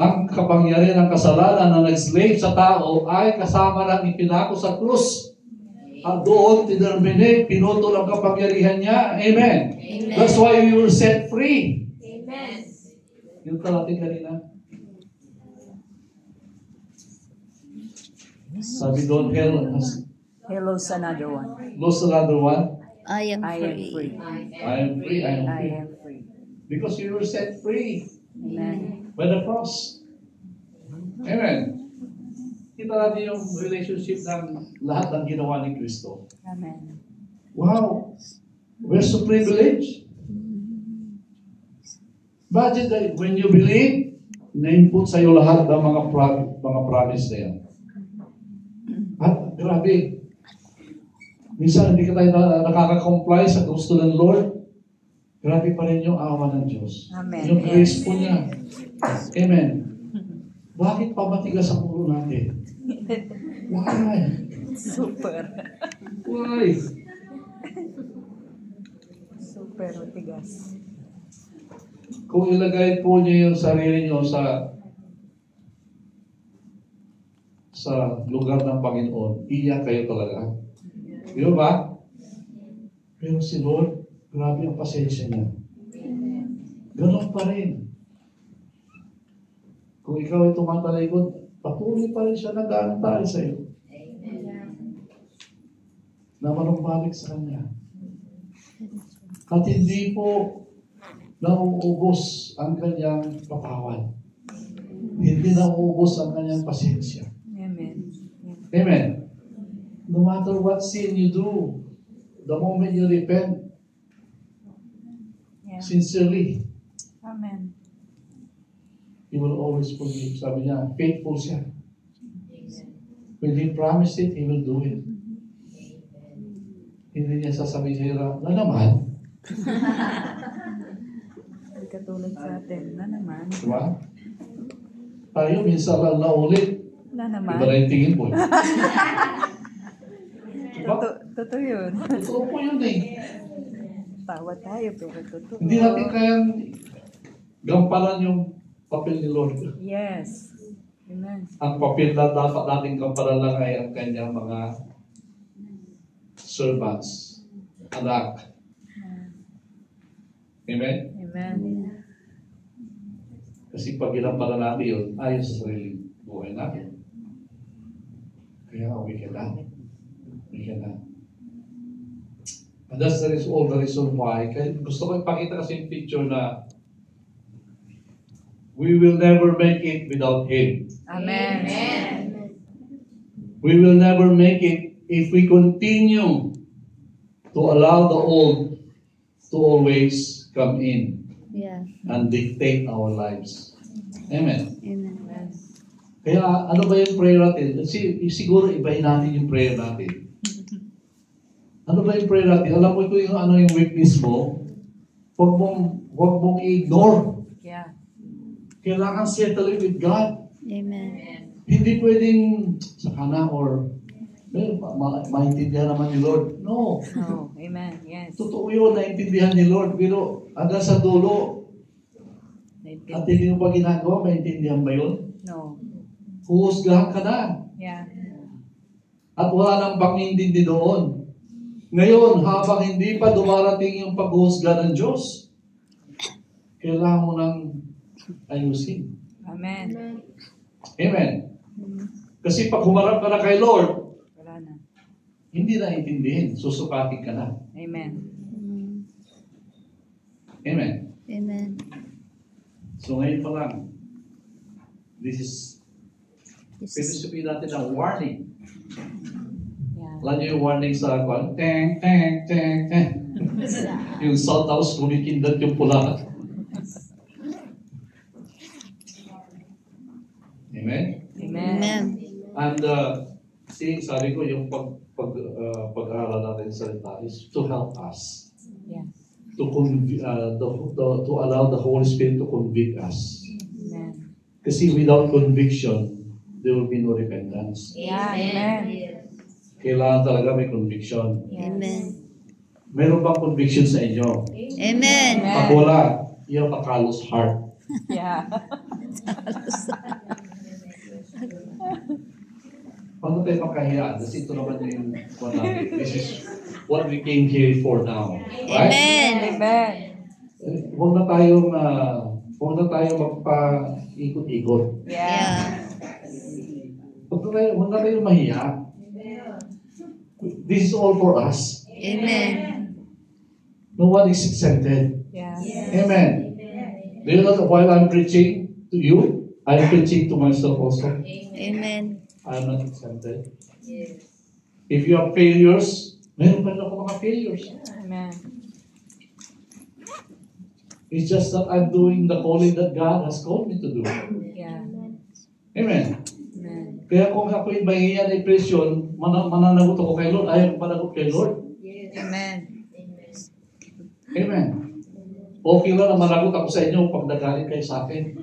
Ang kapangyarihan ng kasalanan na nag-slave sa tao ay kasama ng ipinako sa krus. At doon, tinarminate, pinutol ang kapangyarihan niya. Amen. Amen. That's why we were set free. Amen. Yung natin kanina. Sabi doon, hell has He lost another one. lost another one. I am I am free. free. I am free, I am I free. am free. Because you were set free Amen. by the cross. Amen. Kita natin yung relationship ng lahat ng ginawa ni Kristo. Amen. Wow! We're so privileged. Imagine that when you believe, na-input sa'yo lahat ng mga promise na yan. At grabe, minsan hindi ka tayo nakaka-comply sa gusto ng Lord. Grabe pa rin yung awa ng Diyos. Amen. Yung grace po niya. Amen. Bakit pa matigas ang ulo natin? Why? Super. Why? Super matigas. Kung ilagay po niyo yung sarili niyo sa lugar ng Panginoon, iyak kayo talaga. Di ba? Pero si Lord, grabe ang pasensya niya. Ganon pa rin. Kung ikaw ay tumatalikod, patuloy pa rin siya nag-aantay sa iyo. Na manumbalik sa Kanya. At hindi po nauubos ang Kanyang patawad. Hindi nauubos ang Kanyang pasensya. Amen. Amen. No matter what sin you do, the moment you repent Yeah. sincerely, Amen. He will always forgive. Sabi niya, faithful siya. When He promised it, He will do it. Hindi niya sasabihin sa hirap, na naman. Ay, katulad sa atin. Na naman. Diba? Tayo, minsan lang naulit. Na Iba naman. na yung tingin po. Diba? Totoo yun. Totoo po yun eh. Tawa tayo, pero totoo. Hindi natin kayang gampalan yung papel ni Lord. Yes. Amen. Ang papel na dapat nating kamparan lang ay ang kanyang mga servants, anak. Amen? Amen. Kasi pag ginamparan natin yun, ayon sa sariling buhay natin. Kaya we cannot. We cannot. And that's all the reason why. Kaya gusto ko ipakita kasi yung picture na we will never make it without Him. Amen. We will never make it if we continue to allow the old to always come in Yeah. and dictate our lives. Amen. Amen. Kaya ano ba yung prayer natin? Siguro ibahin natin yung prayer natin. Ano ba yung prayer natin? Alam mo ito yung ano yung weakness mo. Huwag mong i-ignore. Yeah. Kailangan settle it with God. Amen. Hindi pwedeng sa kana or maintindihan naman ni Lord. No. No. Amen. Yes. Totoo yun, naintindihan ni Lord. Pero hanggang sa dulo, at hindi mo pa ginagawa, maintindihan ba yun? No. Huhusgahan ka na. Yeah. At wala nang pangintindi doon. Ngayon, habang hindi pa dumarating yung paghuhusga ng Diyos, kailangan mo nang ayusin. Amen. Amen. Kasi pag humarap ka na kay Lord, Wala na. hindi na intindihin. Susukatin ka na. Amen. Amen. Amen. So ngayon pa lang, this is, This pwede is, sabihin natin ang warning. Yeah. Alam niyo yung warning sa kwan? Teng, teng, teng, teng. Yung sound tapos kumikindat yung pula. Amen? Amen. Amen. And sabi ko yung pag-aaral natin sa salita is to help us. Yeah. To allow the Holy Spirit to convict us. Amen. Kasi without conviction, there will be no repentance. Yeah. Amen. Kailangan talaga may conviction. Amen. Meron bang conviction sa inyo? Amen. Pag wala, you have a callous heart. Yeah. Paano tayo makahiya? Kasi ito naman yung one natin. This is what we came here for now. Right? Amen. Amen. Huwag na tayong magpa-ikot-ikot. Yeah. Huwag na tayong mahiya. This is all for us. Amen. No one is exempted. Yeah. Amen. Do you know that while I'm preaching to you, I'm preaching to myself also. Amen. I'm not exempted. If you have failures, meron pa rin ako mga failures. Amen. It's just that I'm doing the calling that God has called me to do. Yeah. Amen. Amen. Kaya kung ako'y mahihiya na impression, mananagot ako kay Lord, ayaw ko managot kay Lord. Amen. Amen. Okay lang na managot ako sa inyo pag nagalit kayo sa akin.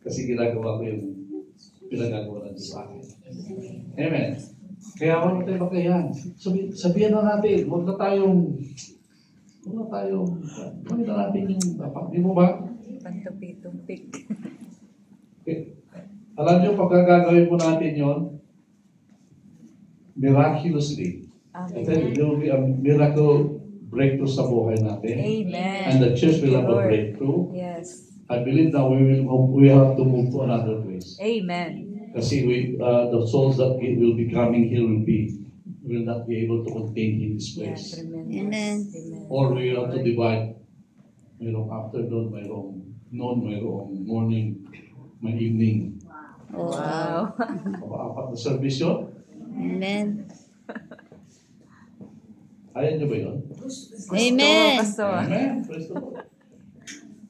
Kasi ginagawa ko yung pinagagawa ng Diyos sa akin. Amen. Kaya huwag tayo makahiyan. Sabihan na natin, huwag na natin yung dapat. Di mo ba? Pantupi-tumpik. Alam niyo, pagkagagawin mo natin yon, miraculously. Amen. There will be a miracle breakthrough sa buhay natin. Amen. And the church will have a Lord. breakthrough. Yes. I believe that we have to move to another place. Amen. Kasi the souls that will be coming here will not be able to contain in this Yeah. place. Amen. Amen. Or we have to divide. Mayroong afternoon, mayroong noon, mayroong morning, may evening. Oh. Wow. Apat na service yun. Amen. Ayaw niyo ba yun? Amen. Pastor. Amen. Praise the Lord.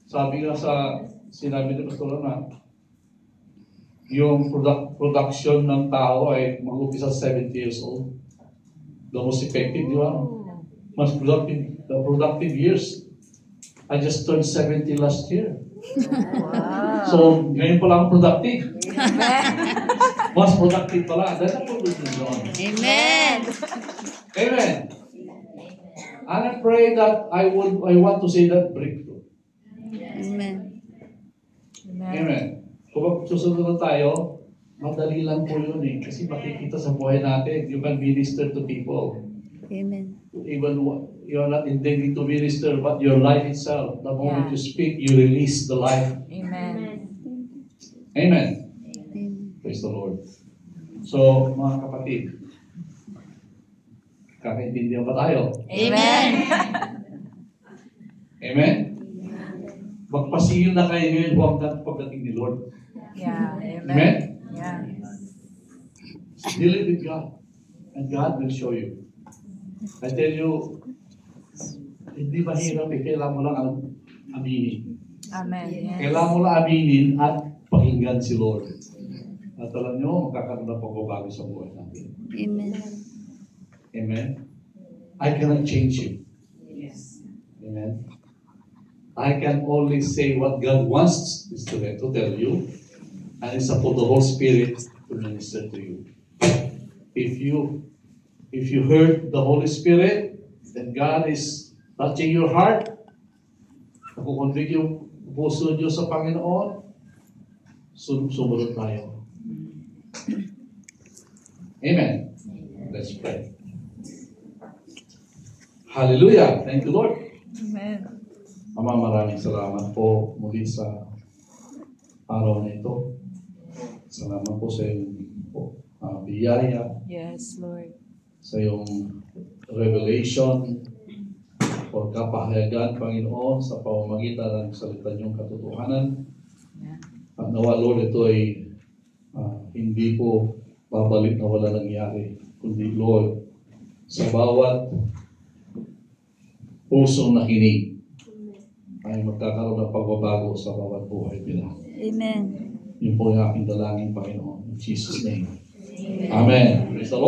Sabi nga sinabi ni Pastor na, yung production ng tao ay mag-upisa sa 70 years old. The most effective, di ba? Mas productive years. I just turned 70 last year. Wow. So, ngayon pa lang productive. Mas productive pala. That's a good news naman. Amen. Amen. And I pray that I want to say that breakthrough. Amen. Amen. Kung susunod na tayo, madali lang po yun eh. Kasi makikita sa buhay natin, you can minister to people. Amen. Even you're not intending to minister, but your life itself, the moment you speak, you release the life. Amen. Amen. Amen. Praise the Lord. So, mga kapatid, kakaintindihan ba tayo? Amen. Amen? Magpasiyo na kayo ngayon, huwag na pagdating ni Lord. Yeah. Amen. Amen? Yeah. Deal it with God. And God will show you. I tell you, hindi mahirap eh. Kailangan mo lang aminin. Amen. Yes. Kailangan mo lang aminin at pakinggan si Lord. At alam nyo, magkakaroon ng pagbabago sa buhay natin. Amen. Amen? I cannot change you. Amen? I can only say what God wants is to tell you, and it's up to the Holy Spirit to minister to you. If you heard the Holy Spirit, then God is touching your heart, nakukonvict yung puso niyo sa Panginoon, sumunod tayo. Amen. Let's pray. Hallelujah. Thank you, Lord. Amen. Ama, maraming salamat po muli sa araw na ito. Salamat po sa iyong biyaya, Yes, Lord. sa iyong revelation o kapahayagan, Panginoon, sa pamamagitan ng salita niyong katotohanan. Yeah. At nawa, Lord, ito ay hindi po babalik na wala nangyari, kundi, Lord, sa bawat pusong nakinig ay magkakaroon ng pagbabago sa bawat buhay nila. Amen. Yun po yung aking dalangin, Panginoon. In Jesus' name. Amen. Praise the Lord.